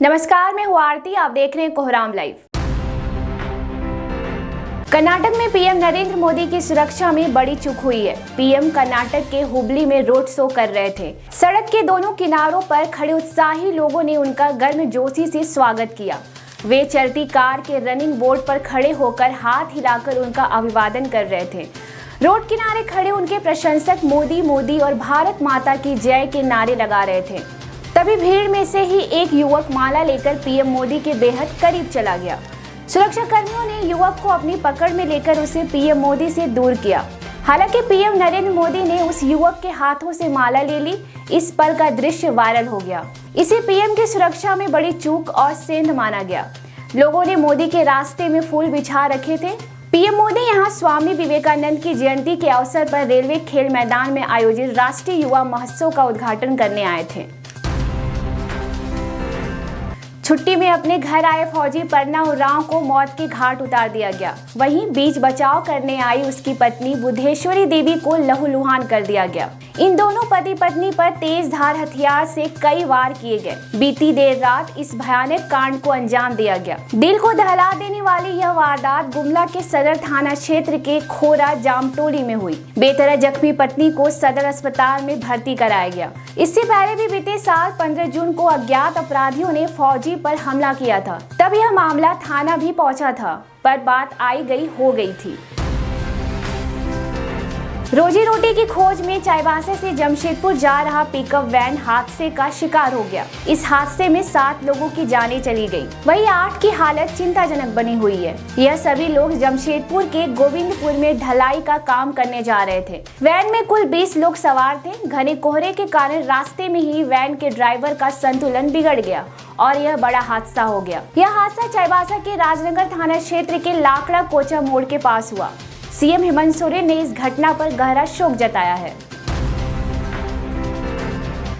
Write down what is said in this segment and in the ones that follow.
नमस्कार, मैं हूँ आरती। आप देख रहे हैं कोहराम लाइव। कर्नाटक में पीएम नरेंद्र मोदी की सुरक्षा में बड़ी चूक हुई है। पीएम कर्नाटक के हुबली में रोड शो कर रहे थे। सड़क के दोनों किनारों पर खड़े उत्साही लोगों ने उनका गर्मजोशी से स्वागत किया। वे चलती कार के रनिंग बोर्ड पर खड़े होकर हाथ हिलाकर उनका अभिवादन कर रहे थे। रोड किनारे खड़े उनके प्रशंसक मोदी मोदी और भारत माता की जय के नारे लगा रहे थे। तभी भीड़ में से ही एक युवक माला लेकर पीएम मोदी के बेहद करीब चला गया। सुरक्षा कर्मियों ने युवक को अपनी पकड़ में लेकर उसे पीएम मोदी से दूर किया। हालांकि पीएम नरेंद्र मोदी ने उस युवक के हाथों से माला ले ली। इस पल का दृश्य वायरल हो गया। इसे पीएम की सुरक्षा में बड़ी चूक और सेंध माना गया। लोगों ने मोदी के रास्ते में फूल बिछा रखे थे। पीएम मोदी यहां स्वामी विवेकानंद की जयंती के अवसर पर रेलवे खेल मैदान में आयोजित राष्ट्रीय युवा महोत्सव का उद्घाटन करने आए थे। छुट्टी में अपने घर आए फौजी परना उरांव को मौत के घाट उतार दिया गया। वहीं बीच बचाव करने आई उसकी पत्नी बुद्धेश्वरी देवी को लहूलुहान कर दिया गया। इन दोनों पति पत्नी पर तेज धार हथियार से कई वार किए गए। बीती देर रात इस भयानक कांड को अंजाम दिया गया। दिल को दहला देने वाली यह वारदात गुमला के सदर थाना क्षेत्र के खोरा जामटोली में हुई। बेतरह जख्मी पत्नी को सदर अस्पताल में भर्ती कराया गया। इससे पहले भी बीते साल 15 जून को अज्ञात अपराधियों ने फौजी पर हमला किया था। तब यह मामला थाना भी पहुंचा था, पर बात आई गई हो गई थी। रोजी रोटी की खोज में चाईबासा से जमशेदपुर जा रहा पिकअप वैन हादसे का शिकार हो गया। इस हादसे में 7 लोगों की जानें चली गई। वहीं 8 की हालत चिंताजनक बनी हुई है। यह सभी लोग जमशेदपुर के गोविंदपुर में ढलाई का काम करने जा रहे थे। वैन में कुल 20 लोग सवार थे। घने कोहरे के कारण रास्ते में ही वैन के ड्राइवर का संतुलन बिगड़ गया और यह बड़ा हादसा हो गया। यह हादसा चाईबासा के राजनगर थाना क्षेत्र के लाकड़ा कोचा मोड़ के पास हुआ। सीएम हेमंत सोरेन ने इस घटना पर गहरा शोक जताया है।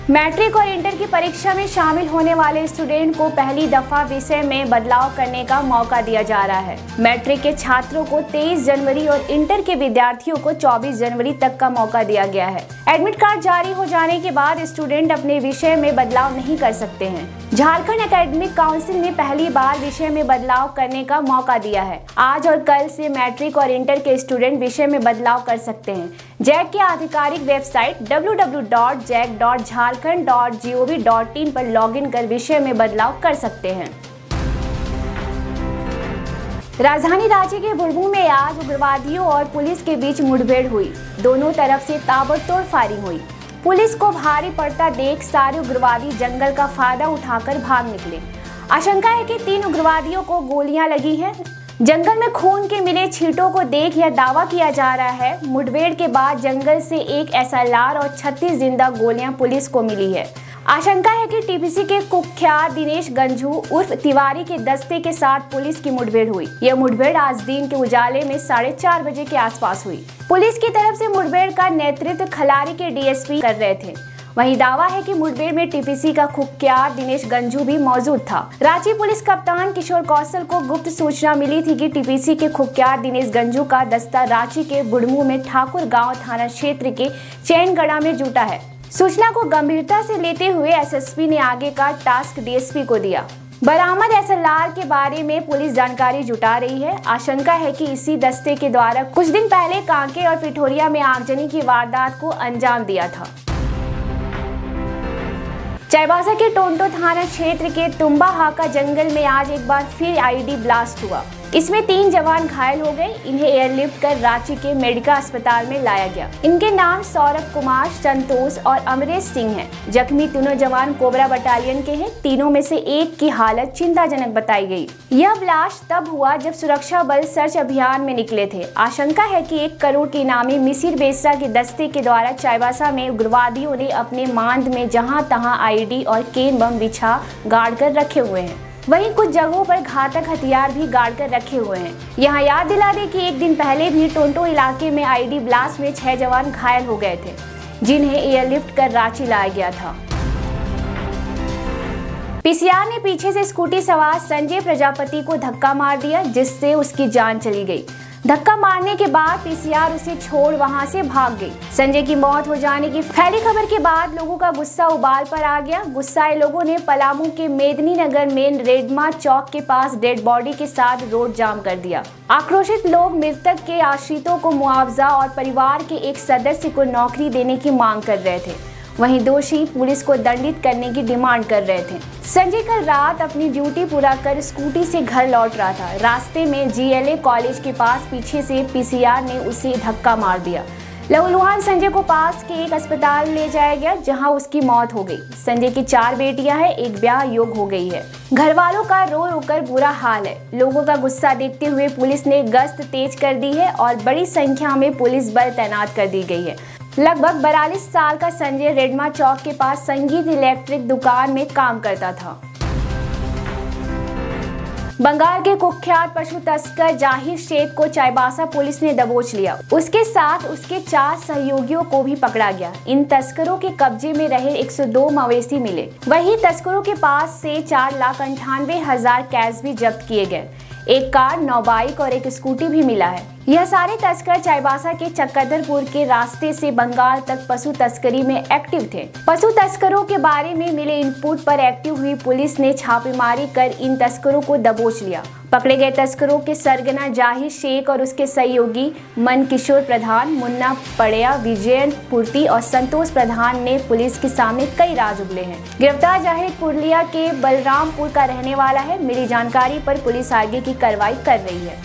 मैट्रिक और इंटर की परीक्षा में शामिल होने वाले स्टूडेंट को पहली दफा विषय में बदलाव करने का मौका दिया जा रहा है। मैट्रिक के छात्रों को 23 जनवरी और इंटर के विद्यार्थियों को 24 जनवरी तक का मौका दिया गया है। एडमिट कार्ड जारी हो जाने के बाद स्टूडेंट अपने विषय में बदलाव नहीं कर सकते हैं। झारखंड एकेडमिक काउंसिल ने पहली बार विषय में बदलाव करने का मौका दिया है। आज और कल से मैट्रिक और इंटर के स्टूडेंट विषय में बदलाव कर सकते हैं। जैक की आधिकारिक वेबसाइट www.jack.jharkhand.gov.in पर लॉगिन कर विषय में बदलाव कर सकते हैं। राजधानी रांची के बुढ़मू में आज उग्रवादियों और पुलिस के बीच मुठभेड़ हुई। दोनों तरफ से ताबड़तोड़ फायरिंग हुई। पुलिस को भारी पड़ता देख सारे उग्रवादी जंगल का फायदा उठाकर भाग निकले। आशंका है कि 3 उग्रवादियों को गोलियां लगी हैं। जंगल में खून के मिले छींटों को देख यह दावा किया जा रहा है। मुठभेड़ के बाद जंगल से एक SLR और 36 जिंदा गोलियां पुलिस को मिली है। आशंका है कि टीपीसी के कुख्यात दिनेश गंझू उर्फ तिवारी के दस्ते के साथ पुलिस की मुठभेड़ हुई। यह मुठभेड़ आज दिन के उजाले में 4:30 बजे के आसपास हुई। पुलिस की तरफ से मुठभेड़ का नेतृत्व खलारी के डीएसपी कर रहे थे। वहीं दावा है कि मुठभेड़ में टीपीसी का कुख्यात दिनेश गंझू भी मौजूद था। रांची पुलिस कप्तान किशोर कौशल को गुप्त सूचना मिली थी कि टीपीसी के कुख्यात दिनेश गंझू का दस्ता रांची के बुढ़मू में ठाकुर गांव थाना क्षेत्र के चैनगढ़ा में जुटा है। सूचना को गंभीरता से लेते हुए एसएसपी ने आगे का टास्क डीएसपी को दिया। बरामद SLR के बारे में पुलिस जानकारी जुटा रही है। आशंका है कि इसी दस्ते के द्वारा कुछ दिन पहले कांके और पिठोरिया में आगजनी की वारदात को अंजाम दिया था। चाईबासा के टोंटो थाना क्षेत्र के तुम्बा हाका जंगल में आज एक बार फिर आईडी ब्लास्ट हुआ। इसमें 3 जवान घायल हो गए। इन्हें एयरलिफ्ट कर रांची के मेडिका अस्पताल में लाया गया। इनके नाम सौरभ कुमार, संतोष और अमरेश सिंह हैं। जख्मी तीनों जवान कोबरा बटालियन के हैं। तीनों में से एक की हालत चिंताजनक बताई गई। यह ब्लास्ट तब हुआ जब सुरक्षा बल सर्च अभियान में निकले थे। आशंका है कि 1 करोड़ के इनामी मिसिर बेसरा के दस्ते के द्वारा चाईबासा में उग्रवादियों ने अपने मांद में जहां तहां आईडी और केन बम बिछा गाड़ कर रखे हुए हैं। वहीं कुछ जगहों पर घातक हथियार भी गाड़ कर रखे हुए हैं। यहाँ याद दिला दें कि एक दिन पहले भी टोंटो इलाके में आईडी ब्लास्ट में 6 जवान घायल हो गए थे, जिन्हें एयरलिफ्ट कर रांची लाया गया था। पीसीआर ने पीछे से स्कूटी सवार संजय प्रजापति को धक्का मार दिया, जिससे उसकी जान चली गई। धक्का मारने के बाद पीसीआर उसे छोड़ वहां से भाग गई। संजय की मौत हो जाने की फैली खबर के बाद लोगों का गुस्सा उबाल पर आ गया। गुस्साए लोगों ने पलामू के मेदिनी नगर में रेडमा चौक के पास डेड बॉडी के साथ रोड जाम कर दिया। आक्रोशित लोग मृतक के आश्रितों को मुआवजा और परिवार के एक सदस्य को नौकरी देने की मांग कर रहे थे। वहीं दोषी पुलिस को दंडित करने की डिमांड कर रहे थे। संजय कल रात अपनी ड्यूटी पूरा कर स्कूटी से घर लौट रहा था। रास्ते में GLA कॉलेज के पास पीछे से पीसीआर ने उसे धक्का मार दिया। लहूलुहान संजय को पास के एक अस्पताल ले जाया गया, जहां उसकी मौत हो गई। संजय की 4 बेटियां हैं, एक ब्याह योग हो गई है। घर वालों का रो रो कर बुरा हाल है। लोगों का गुस्सा देखते हुए पुलिस ने गश्त तेज कर दी है और बड़ी संख्या में पुलिस बल तैनात कर दी गई है। लगभग 42 साल का संजय रेडमा चौक के पास संगीत इलेक्ट्रिक दुकान में काम करता था। बंगाल के कुख्यात पशु तस्कर जाहिर शेख को चाईबासा पुलिस ने दबोच लिया। उसके साथ उसके 4 सहयोगियों को भी पकड़ा गया। इन तस्करों के कब्जे में रहे 102 मवेशी मिले। वहीं तस्करों के पास से 4,98,000 कैश भी जब्त किए गए। एक कार, 9 बाइक और एक स्कूटी भी मिला है। यह सारे तस्कर चाईबासा के चक्रधरपुर के रास्ते से बंगाल तक पशु तस्करी में एक्टिव थे। पशु तस्करों के बारे में मिले इनपुट पर एक्टिव हुई पुलिस ने छापेमारी कर इन तस्करों को दबोच लिया। पकड़े गए तस्करों के सरगना जाहिर शेख और उसके सहयोगी मन किशोर प्रधान, मुन्ना पड़िया, विजयन पूर्ति और संतोष प्रधान ने पुलिस के सामने कई राज उगले हैं। गिरफ्तार जाहिर पुरलिया के बलरामपुर का रहने वाला है। मिली जानकारी पर पुलिस आगे की कार्रवाई कर रही है।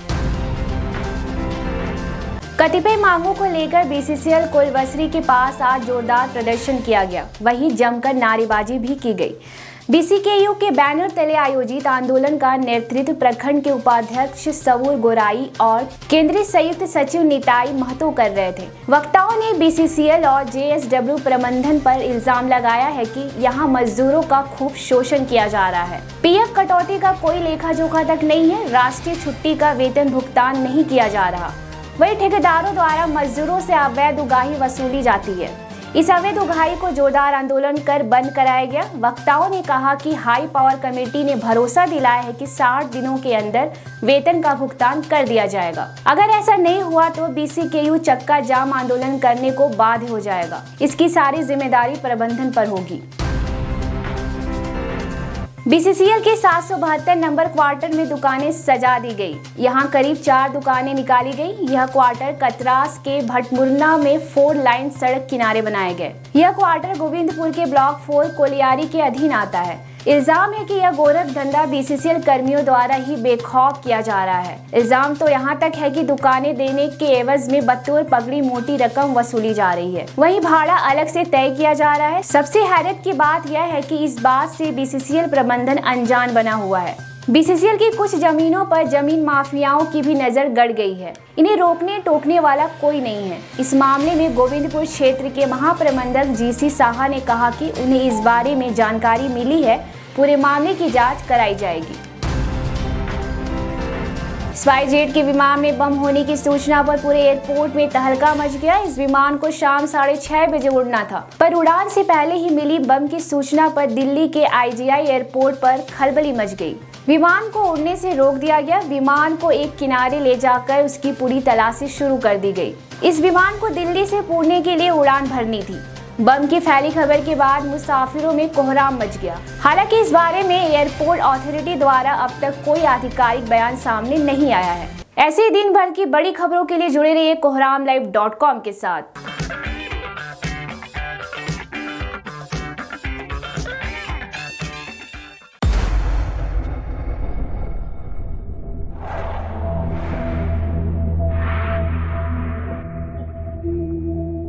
कतिपय मांगों को लेकर BCCL कोलवसरी के पास आज जोरदार प्रदर्शन किया गया। वहीं जमकर नारेबाजी भी की गई। BCKU के बैनर तले आयोजित आंदोलन का नेतृत्व प्रखंड के उपाध्यक्ष सवूर गोराई और केंद्रीय संयुक्त सचिव निताई महतो कर रहे थे। वक्ताओं ने BCCL और JSW प्रबंधन पर इल्जाम लगाया है कि यहां मजदूरों का खूब शोषण किया जा रहा है। PF कटौती का कोई लेखा जोखा तक नहीं है। राष्ट्रीय छुट्टी का वेतन भुगतान नहीं किया जा रहा। वही ठेकेदारों द्वारा मजदूरों से अवैध उगाही वसूली जाती है। इस अवैध उगाही को जोरदार आंदोलन कर बंद कराया गया। वक्ताओं ने कहा कि हाई पावर कमेटी ने भरोसा दिलाया है कि 60 दिनों के अंदर वेतन का भुगतान कर दिया जाएगा। अगर ऐसा नहीं हुआ तो BCKU चक्का जाम आंदोलन करने को बाध्य हो जाएगा। इसकी सारी जिम्मेदारी प्रबंधन पर होगी। BCCL के 772 नंबर क्वार्टर में दुकानें सजा दी गई। यहां करीब 4 दुकानें निकाली गई। यह क्वार्टर कतरास के भटमुरना में 4 लाइन सड़क किनारे बनाए गए। यह क्वार्टर गोविंदपुर के ब्लॉक 4 कोलियारी के अधीन आता है। इल्जाम है कि यह गोरख धंधा BCCL कर्मियों द्वारा ही बेखौफ किया जा रहा है। इल्जाम तो यहाँ तक है कि दुकानें देने के एवज में बतौर पगड़ी मोटी रकम वसूली जा रही है। वहीं भाड़ा अलग से तय किया जा रहा है। सबसे हैरत की बात यह है कि इस बात से BCCL प्रबंधन अनजान बना हुआ है। BCCL की कुछ जमीनों पर जमीन माफियाओं की भी नजर गड़ गई है। इन्हें रोकने टोकने वाला कोई नहीं है। इस मामले में गोविंदपुर क्षेत्र के महाप्रबंधक GC साहा ने कहा कि उन्हें इस बारे में जानकारी मिली है। पूरे मामले की जांच कराई जाएगी। स्पाइसजेट के विमान में बम होने की सूचना पर पूरे एयरपोर्ट में तहलका मच गया। इस विमान को शाम 6:30 बजे उड़ना था, पर उड़ान से पहले ही मिली बम की सूचना पर दिल्ली के IGI एयरपोर्ट पर खलबली मच गई। विमान को उड़ने से रोक दिया गया। विमान को एक किनारे ले जाकर उसकी पूरी तलाशी शुरू कर दी गई। इस विमान को दिल्ली से पुणे के लिए उड़ान भरनी थी। बम की फैली खबर के बाद मुसाफिरों में कोहराम मच गया। हालांकि इस बारे में एयरपोर्ट अथॉरिटी द्वारा अब तक कोई आधिकारिक बयान सामने नहीं आया है। ऐसे ही दिन भर की बड़ी खबरों के लिए जुड़े रहिए कोहरामलाइव.com के साथ।